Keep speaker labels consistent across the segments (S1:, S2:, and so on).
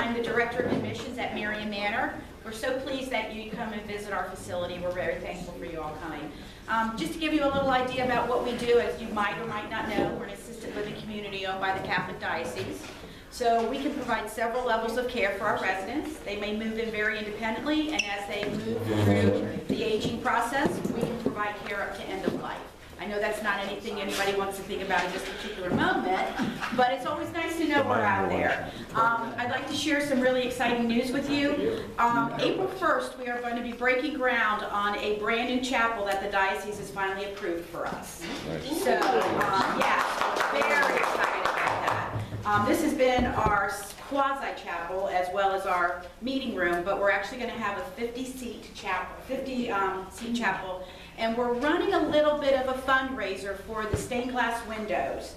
S1: I'm the Director of Admissions at Marion Manor. We're so pleased that you come and visit our facility. We're very thankful for you all coming. Just to give you a little idea about what we do, as you might or might not know, we're an assisted living community owned by the Catholic Diocese. So we can provide several levels of care for our residents. They may move in very independently, and as they move through the aging process, we can provide care up to end of life. I know that's not anything anybody wants to think about in this particular moment, but it's always nice to know we're out there. I'd like to share some really exciting news with you. April 1st, we are going to be breaking ground on a brand new chapel that the diocese has finally approved for us. So, yeah, very excited about that. This has been our quasi-chapel as well as our meeting room, but we're actually going to have a 50-seat chapel, and we're running a little bit of a fundraiser for the stained glass windows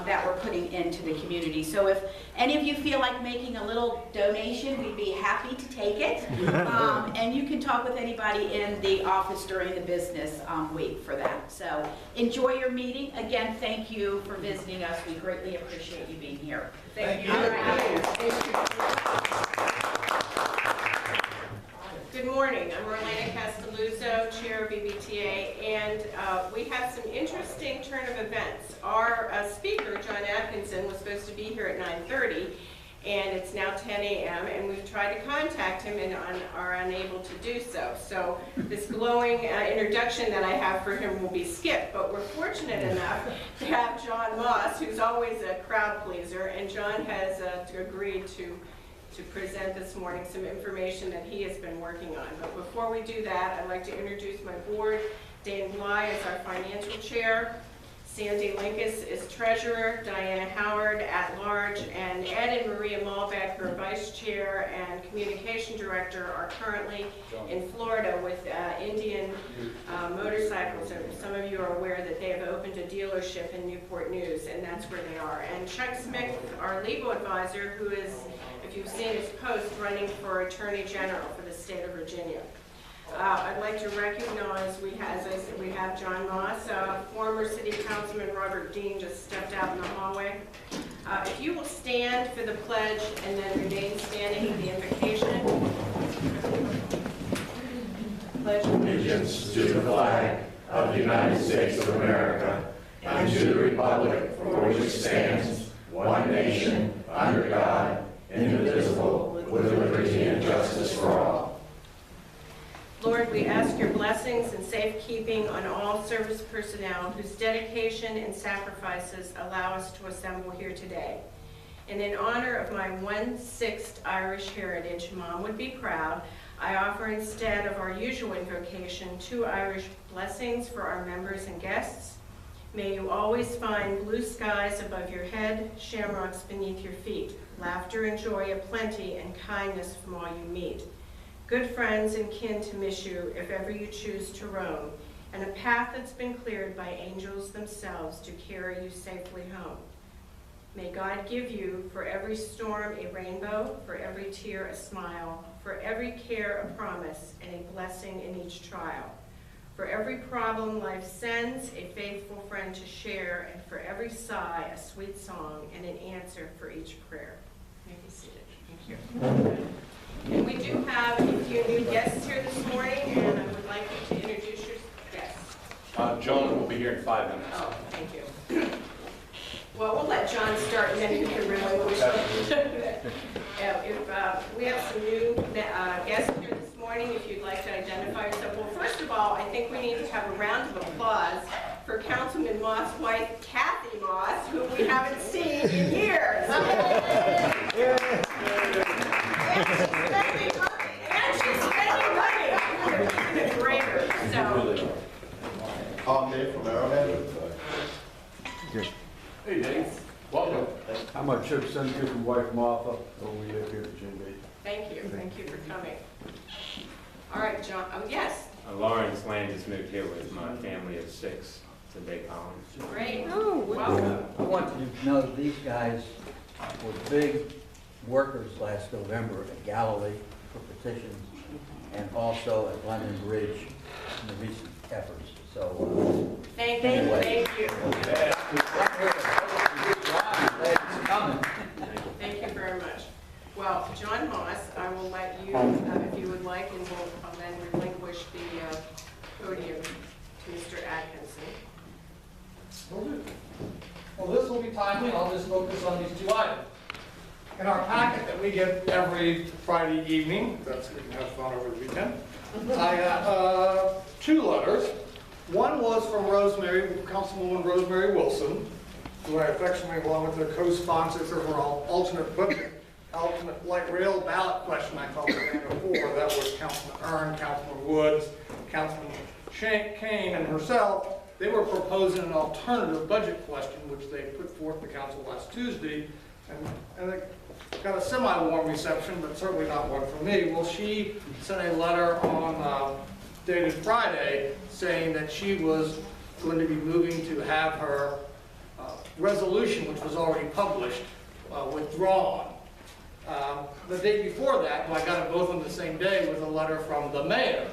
S1: that we're putting into the community. So if any of you feel like making a little donation, we'd be happy to take it. And you can talk with anybody in the office during the business week for that. So enjoy your meeting. Again, thank you for visiting us. We greatly appreciate you being here.
S2: Thank you. Good morning. I'm Orlana Castelluzzo, Chair of VBTA, and we have some interesting turn of events. Our speaker, John Atkinson, was supposed to be here at 9:30, and it's now 10 a.m., and we've tried to contact him and are unable to do so. So this glowing introduction that I have for him will be skipped, but we're fortunate enough to have John Moss, who's always a crowd pleaser, and John has agreed to present this morning some information that he has been working on. But before we do that, I'd like to introduce my board. Dan Bly is our financial chair. Sandy Linkus is treasurer. Diana Howard at large. And Ed and Maria Malbeck, vice chair and communication director, are currently in Florida with Indian Motorcycles. And some of you are aware that they have opened a dealership in Newport News, and that's where they are. And Chuck Smith, our legal advisor, who is, if you've seen his post, running for Attorney General for the state of Virginia. I'd like to recognize, we have John Moss, former City Councilman Robert Dean just stepped out in the hallway. If you will stand for the pledge and then remain standing for the invocation. Pledge
S3: allegiance to the flag of the United States of America and to the republic for which it stands, one nation, under God, indivisible, with liberty and justice for all.
S2: Lord, we ask your blessings and safekeeping on all service personnel whose dedication and sacrifices allow us to assemble here today. And in honor of my 1/6 Irish heritage, Mom would be proud, I offer instead of our usual invocation 2 Irish blessings for our members and guests. May you always find blue skies above your head, shamrocks beneath your feet, laughter and joy aplenty, and kindness from all you meet. Good friends and kin to miss you if ever you choose to roam, and a path that's been cleared by angels themselves to carry you safely home. May God give you for every storm a rainbow, for every tear a smile, for every care a promise, and a blessing in each trial. For every problem life sends, a faithful friend to share, and for every sigh, a sweet song, and an answer for each prayer. You may be seated. Thank you. And we do have a few new guests here this morning, and I would like you to introduce your guests.
S4: John will be here in 5 minutes.
S2: Oh, thank you. Well, we'll let John start, and then you can relinquish. We have some new guests here this morning. If you'd like to identify yourself. Well, first of all, I think we need to have a round of applause for Councilman Moss' wife, Kathy Moss, who we haven't seen in years. And she's spending money. Even greater. So.
S3: I'm Dave from Arrowhead.
S4: Hey, Dave. Welcome.
S5: I'm a church senator from wife Martha, and we live here at Jim Bay.
S2: Thank you. Thank you for coming. All right, John. Oh, yes.
S6: Lawrence Land just moved here with my family of 6 to Bay Colony.
S2: Great. Welcome.
S7: I want you to know that these guys were big workers last November at Galilee for petitions and also at London Bridge in the recent efforts. So,
S2: Thank you.
S7: anyway.
S2: Thank you.
S7: Thank you very much.
S2: Well, John Haas, I will let you, if you would like, and we'll then relinquish the podium to Mr. Atkinson.
S8: Well, this will be timely. I'll just focus on these two items. In our packet that we get every Friday evening, that's we can have fun over the weekend, I got two letters. One was from Councilwoman Rosemary Wilson, who I affectionately, along with the co-sponsors of her alternate light rail ballot question I called it before. That was Councilman Earn, Councilman Woods, Councilman Kane, and herself. They were proposing an alternative budget question, which they put forth to council last Tuesday, and it got a semi-warm reception, but certainly not one from me. Well, she sent a letter on dated Friday saying that she was going to be moving to have her resolution, which was already published, withdrawn. The day before that, and I got it both on the same day, was a letter from the mayor.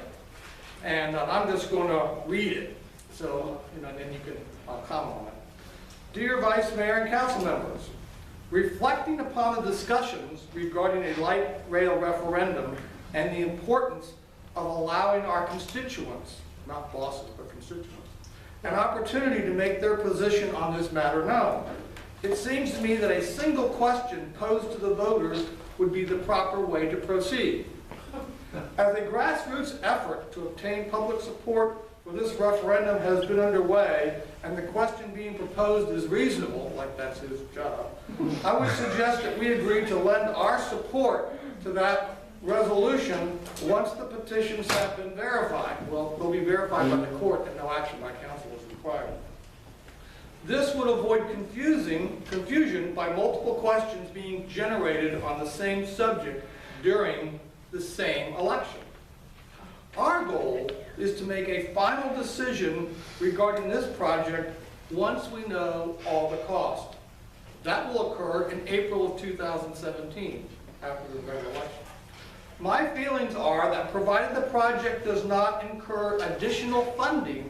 S8: And I'm just going to read it. So, then you can comment on it. Dear Vice Mayor and council members, reflecting upon the discussions regarding a light rail referendum and the importance of allowing our constituents, not bosses, but constituents, an opportunity to make their position on this matter known, it seems to me that a single question posed to the voters would be the proper way to proceed. As a grassroots effort to obtain public support for this referendum has been underway, and the question being proposed is reasonable, like that's his job, I would suggest that we agree to lend our support to that resolution once the petitions have been verified. Well, they'll be verified by the court and no action by council is required. This would avoid confusion by multiple questions being generated on the same subject during the same election. Our goal is to make a final decision regarding this project once we know all the cost. That will occur in April of 2017, after the November election. My feelings are that provided the project does not incur additional funding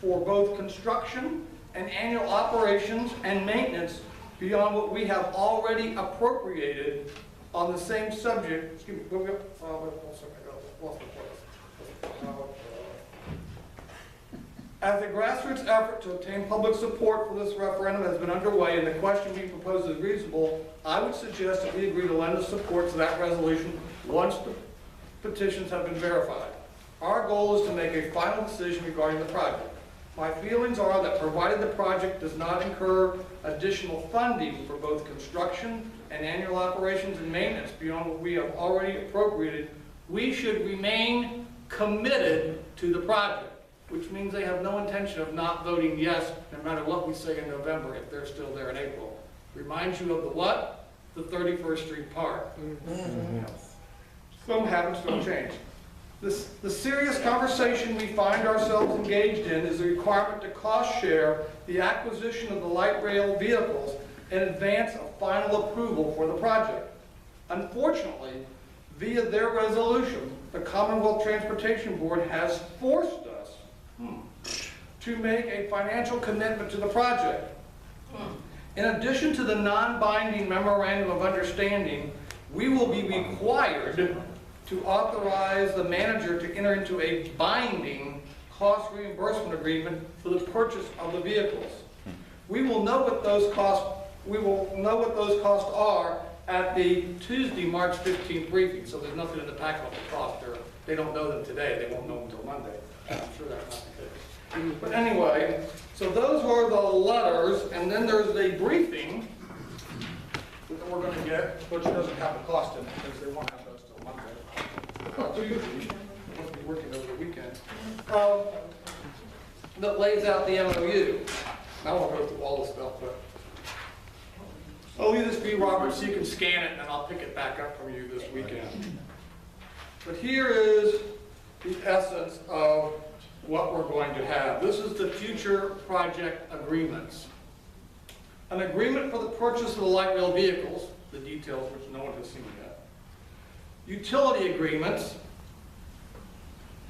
S8: for both construction and annual operations and maintenance beyond what we have already appropriated on the same subject, excuse me, as a grassroots effort to obtain public support for this referendum has been underway and the question being proposed is reasonable, I would suggest that we agree to lend the support to that resolution once the petitions have been verified. Our goal is to make a final decision regarding the project. My feelings are that provided the project does not incur additional funding for both construction and annual operations and maintenance beyond what we have already appropriated, we should remain committed to the project, which means they have no intention of not voting yes, no matter what we say in November, if they're still there in April. Reminds you of the what? The 31st Street Park. Some habits don't change. The serious conversation we find ourselves engaged in is the requirement to cost share the acquisition of the light rail vehicles in advance of final approval for the project. Unfortunately, via their resolution, the Commonwealth Transportation Board has forced us to make a financial commitment to the project. In addition to the non-binding memorandum of understanding, we will be required to authorize the manager to enter into a binding cost reimbursement agreement for the purchase of the vehicles. We will know what those costs are at the Tuesday, March 15th briefing. So there's nothing in the packet on the cost. They don't know them today. They won't know them until Monday. I'm sure that's not the case. But anyway, so those were the letters, and then there's a briefing that we're going to get, which doesn't have the cost in it because they won't have those till Monday. Tuesday, must be working over the weekend. That lays out the MOU. I won't go through all the stuff, but I'll leave this for you, Robert, so you can scan it, and then I'll pick it back up from you this weekend. But here is the essence of what we're going to have. This is the future project agreements. An agreement for the purchase of the light rail vehicles, the details which no one has seen yet. Utility agreements,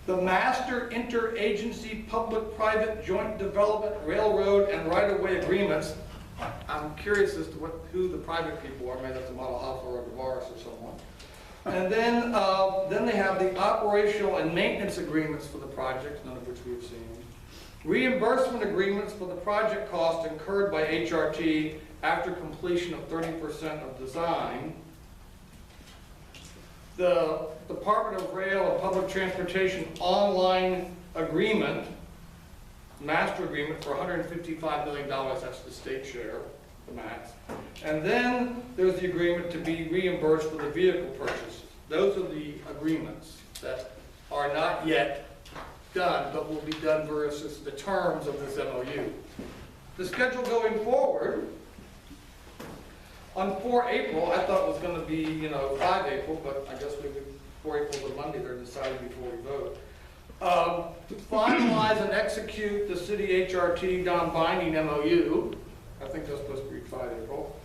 S8: the master interagency public-private joint development railroad and right-of-way agreements, I'm curious as to who the private people are, maybe that's a Model Alpha or a Tavares or someone. And then they have the operational and maintenance agreements for the project, none of which we have seen. Reimbursement agreements for the project cost incurred by HRT after completion of 30% of design. The Department of Rail and Public Transportation online agreement, master agreement for $155 million, that's the state share, the max. And then there's the agreement to be reimbursed for the vehicle purchases. Those are the agreements that are not yet done, but will be done versus the terms of this MOU. The schedule going forward, on 4 April, I thought it was going to be, 5 April, but I guess 4 April is a Monday, they're deciding before we vote. Finalize and execute the city HRT non-binding MOU. I think that's supposed to be 5 April.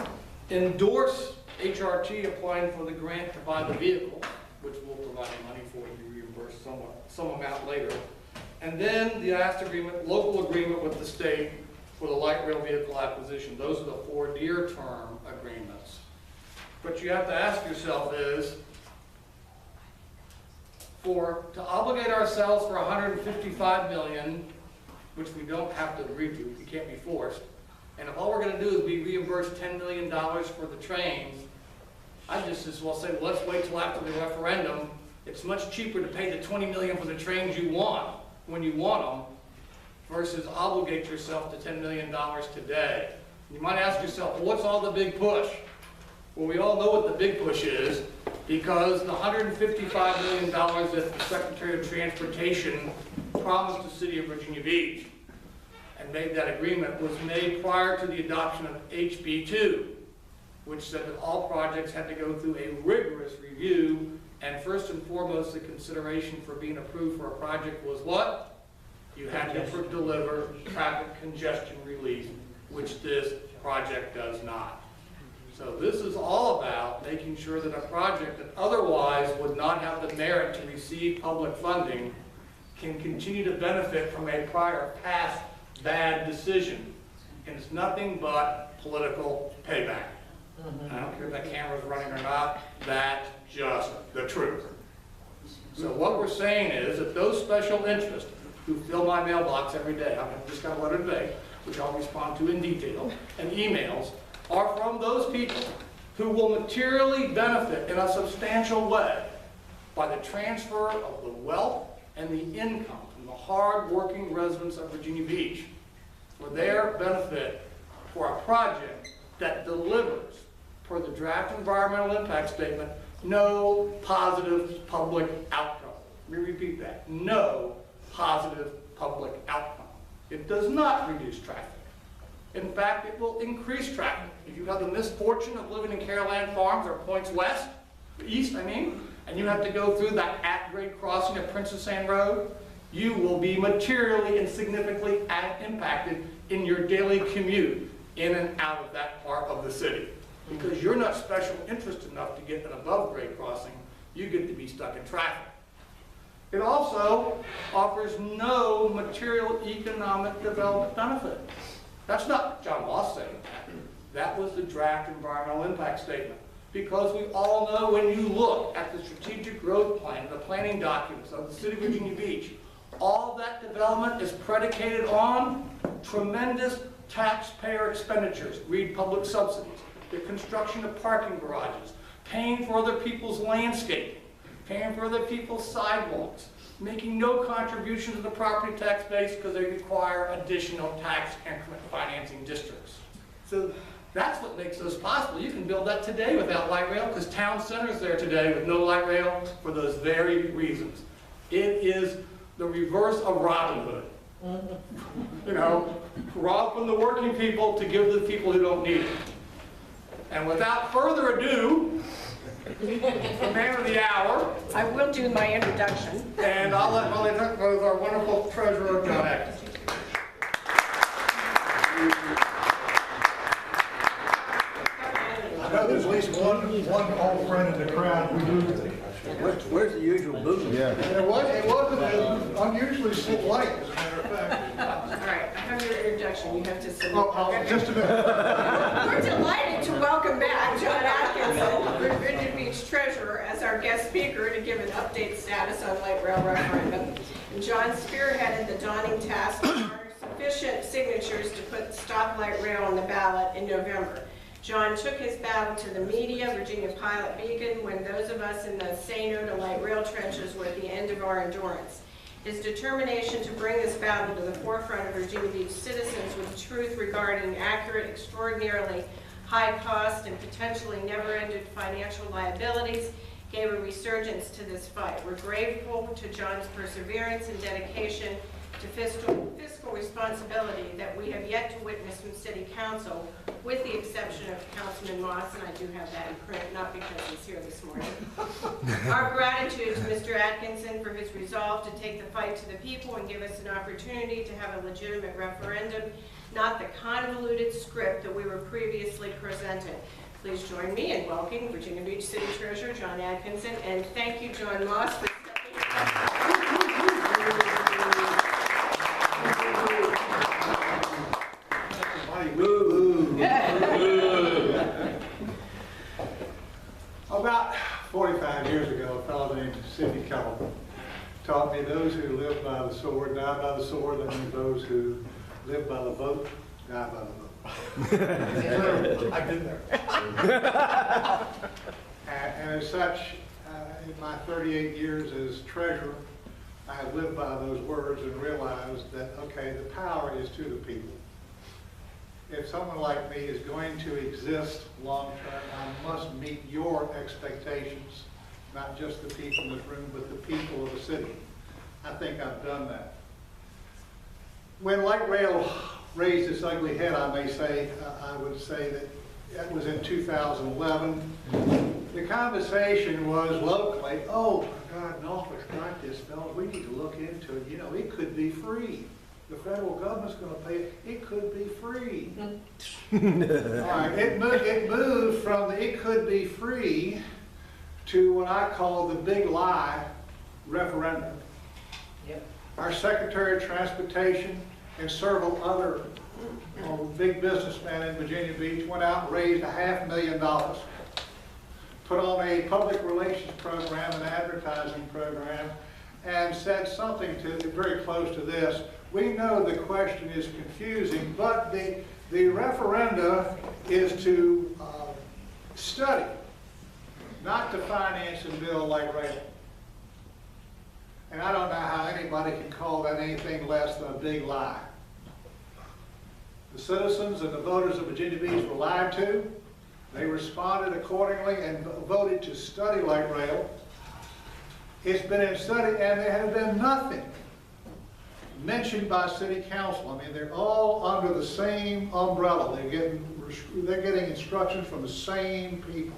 S8: Endorse HRT applying for the grant to buy the vehicle, which will provide money for it to be reimbursed some amount later. And then the last agreement, local agreement with the state for the light rail vehicle acquisition. Those are the 4 near-term agreements. But you have to ask yourself is, to obligate ourselves for $155 million, which we don't have to agree to, we can't be forced, and if all we're going to do is be reimbursed $10 million for the trains, I just as well say, well, let's wait till after the referendum. It's much cheaper to pay the $20 million for the trains you want when you want them versus obligate yourself to $10 million today. You might ask yourself, well, what's all the big push? Well, we all know what the big push is because the $155 million that the Secretary of Transportation promised the city of Virginia Beach and made that agreement was made prior to the adoption of HB 2, which said that all projects had to go through a rigorous review, and first and foremost, the consideration for being approved for a project was what? You had to deliver traffic congestion relief, which this project does not. So this is all about making sure that a project that otherwise would not have the merit to receive public funding can continue to benefit from a prior past bad decision. And it's nothing but political payback. I don't care if that camera's running or not, that's just the truth. So what we're saying is that those special interests who fill my mailbox every day, I've just got a letter today, which I'll respond to in detail, and emails, are from those people who will materially benefit in a substantial way by the transfer of the wealth and the income from the hard-working residents of Virginia Beach for their benefit for a project that delivers, per the draft environmental impact statement, no positive public outcome. Let me repeat that. No positive public outcome. It does not reduce traffic. In fact, it will increase traffic. If you have the misfortune of living in Caroline Farms or Points West, East, and you have to go through that at-grade crossing of Princess Anne Road, you will be materially and significantly impacted in your daily commute in and out of that part of the city. Because you're not special interest enough to get an above-grade crossing, you get to be stuck in traffic. It also offers no material economic development benefit. That's not John Moss saying that. That was the draft environmental impact statement. Because we all know when you look at the strategic growth plan, the planning documents of the city of Virginia Beach, all that development is predicated on tremendous taxpayer expenditures, read public subsidies, the construction of parking garages, paying for other people's landscaping, paying for other people's sidewalks, making no contribution to the property tax base because they require additional tax increment financing districts. So that's what makes those possible. You can build that today without light rail because town center's there today with no light rail for those very reasons. It is the reverse of Robin Hood. Rob from the working people to give to the people who don't need it. And without further ado, the man of the hour.
S2: I will do my introduction.
S8: And I'll let Molly talk about our wonderful treasurer, John Atkinson.
S3: I know there's at least one old friend in the crowd
S8: around, we do.
S7: Where's the usual booth?
S5: Yeah.
S8: And it wasn't unusually light, as a matter of fact.
S2: All right, I have your introduction, you have to submit.
S8: Oh, just a minute.
S2: We're delighted to welcome back John Atkinson, Virginia Beach Treasurer, as our guest speaker to give an update status on light rail referendum. And John spearheaded the daunting task of garnering sufficient signatures to put Stop Light Rail on the ballot in November. John took his battle to the media, Virginia Pilot Beacon, when those of us in the Say No to Light Rail trenches were at the end of our endurance. His determination to bring this battle to the forefront of Virginia Beach citizens with truth regarding accurate, extraordinarily high cost, and potentially never-ended financial liabilities gave a resurgence to this fight. We're grateful to John's perseverance and dedication to fiscal responsibility that we have yet to witness from City Council, with the exception of Councilman Moss, and I do have that in print, not because he's here this morning. Our gratitude to Mr. Atkinson for his resolve to take the fight to the people and give us an opportunity to have a legitimate referendum, not the convoluted script that we were previously presented. Please join me in welcoming Virginia Beach City Treasurer John Atkinson, and thank you, John Moss, for stepping up.
S8: About 45 years ago, a fellow named Sidney Keller taught me those who live by the sword die by the sword, and those who live by the vote die by the vote. I've been there. And as such, in my 38 years as treasurer, I have lived by those words and realized that, okay, the power is to the people. If someone like me is going to exist long-term, I must meet your expectations, not just the people in this room, but the people of the city. I think I've done that. When light rail raised its ugly head, I may say, I would say that it was in 2011. The conversation was locally, oh my God, Norfolk's got this, fellas, we need to look into it. You know, it could be free. The federal government's going to pay it. It could be free. All right, it moved from the it could be free to what I call the big lie referendum. Yep. Our Secretary of Transportation and several other big businessmen in Virginia Beach went out and raised $500,000, put on a public relations program, an advertising program, and said something very close to this. We know the question is confusing, but the referenda is to study, not to finance and build light rail. And I don't know how anybody can call that anything less than a big lie. The citizens and the voters of Virginia Beach were lied to. They responded accordingly and voted to study light rail. It's been in study, and there has been nothing mentioned by City Council. I mean, they're all under the same umbrella. They're getting instructions from the same people.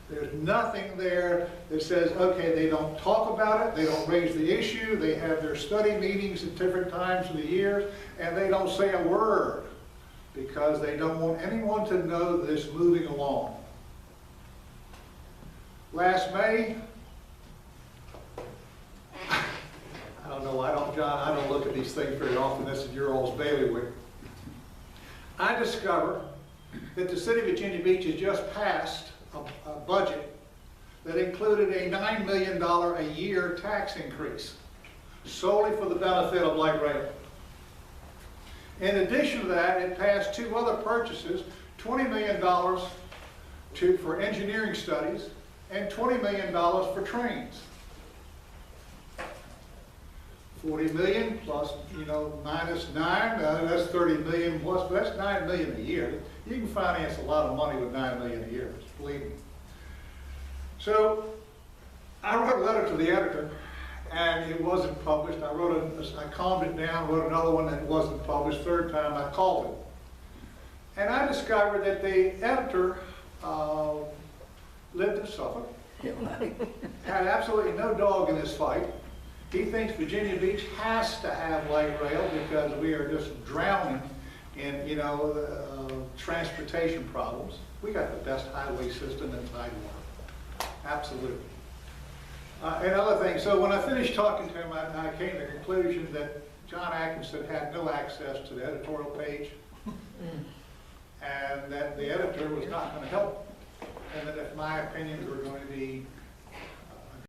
S8: There's nothing there that says, okay, they don't talk about it, they don't raise the issue, they have their study meetings at different times of the year, and they don't say a word because they don't want anyone to know this moving along. Last May, I don't know, John, I don't look at these things very often. This is your all's bailiwick. I discover that the City of Virginia Beach has just passed a budget that included a $9 million a year tax increase solely for the benefit of light rail. In addition to that, it passed two other purchases, $20 million for engineering studies and $20 million for trains. 40 million plus, minus 9, that's 30 million plus, but that's 9 million a year. You can finance a lot of money with 9 million a year, believe me. So I wrote a letter to the editor, and it wasn't published. I calmed it down, wrote another one that wasn't published. Third time I called him. And I discovered that the editor lived in Suffolk, had absolutely no dog in this fight. He thinks Virginia Beach has to have light rail because we are just drowning in, transportation problems. We got the best highway system in Tidewater. Absolutely. Another thing, so when I finished talking to him, I came to the conclusion that John Atkinson had no access to the editorial page, and that the editor was not going to help, and that if my opinions were going to be